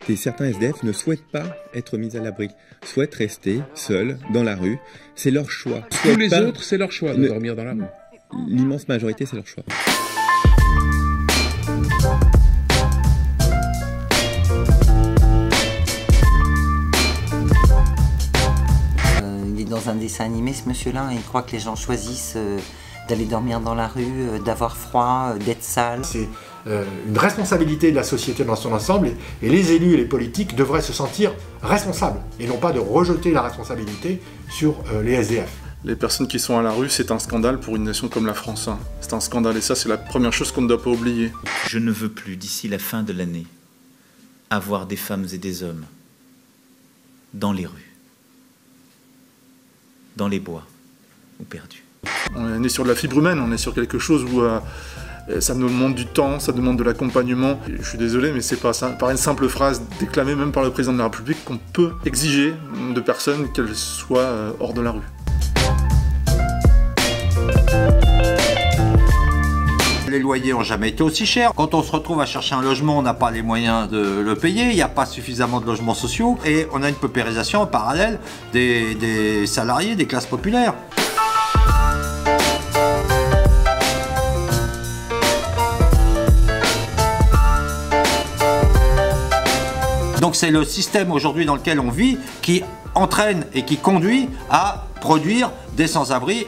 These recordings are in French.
Et certains SDF ne souhaitent pas être mis à l'abri, souhaitent rester seuls dans la rue. C'est leur choix. Tous les autres, c'est leur choix de dormir dans la rue. L'immense majorité, c'est leur choix. Il est dans un dessin animé, ce monsieur-là, et il croit que les gens choisissent d'aller dormir dans la rue, d'avoir froid, d'être sale. C'est une responsabilité de la société dans son ensemble et les élus et les politiques devraient se sentir responsables et non pas de rejeter la responsabilité sur les SDF. Les personnes qui sont à la rue, c'est un scandale pour une nation comme la France. C'est un scandale et ça, c'est la première chose qu'on ne doit pas oublier. Je ne veux plus, d'ici la fin de l'année, avoir des femmes et des hommes dans les rues, dans les bois ou perdus. On est sur de la fibre humaine, on est sur quelque chose où ça demande du temps, ça demande de l'accompagnement. Je suis désolé, mais c'est pas par une simple phrase déclamée même par le président de la République qu'on peut exiger de personnes qu'elles soient hors de la rue. Les loyers n'ont jamais été aussi chers. Quand on se retrouve à chercher un logement, on n'a pas les moyens de le payer, il n'y a pas suffisamment de logements sociaux et on a une paupérisation en parallèle des salariés, des classes populaires. Donc c'est le système aujourd'hui dans lequel on vit qui entraîne et qui conduit à produire des sans-abri.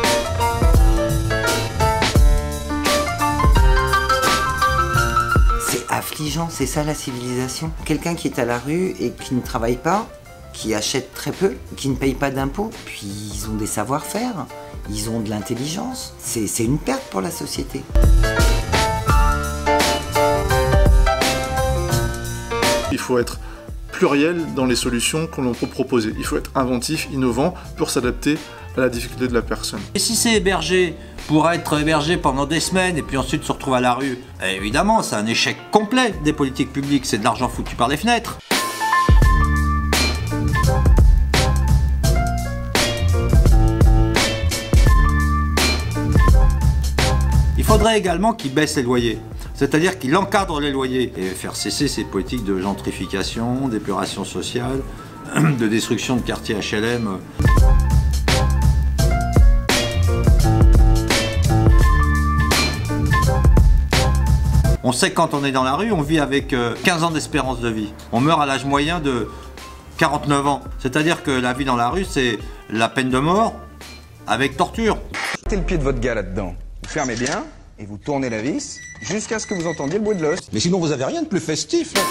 C'est affligeant, c'est ça la civilisation. Quelqu'un qui est à la rue et qui ne travaille pas, qui achète très peu, qui ne paye pas d'impôts, puis ils ont des savoir-faire, ils ont de l'intelligence. C'est une perte pour la société. Il faut être pluriel dans les solutions qu'on peut proposer. Il faut être inventif, innovant pour s'adapter à la difficulté de la personne. Et si c'est hébergé pour être hébergé pendant des semaines et puis ensuite se retrouver à la rue, évidemment c'est un échec complet des politiques publiques, c'est de l'argent foutu par les fenêtres. Il faudrait également qu'il baisse les loyers. C'est-à-dire qu'il encadre les loyers et faire cesser ces politiques de gentrification, d'épuration sociale, de destruction de quartiers HLM. On sait que quand on est dans la rue, on vit avec 15 ans d'espérance de vie. On meurt à l'âge moyen de 49 ans. C'est-à-dire que la vie dans la rue, c'est la peine de mort avec torture. Mettez le pied de votre gars là-dedans. Vous fermez bien et vous tournez la vis jusqu'à ce que vous entendiez le bruit de l'os. Mais sinon vous avez rien de plus festif là.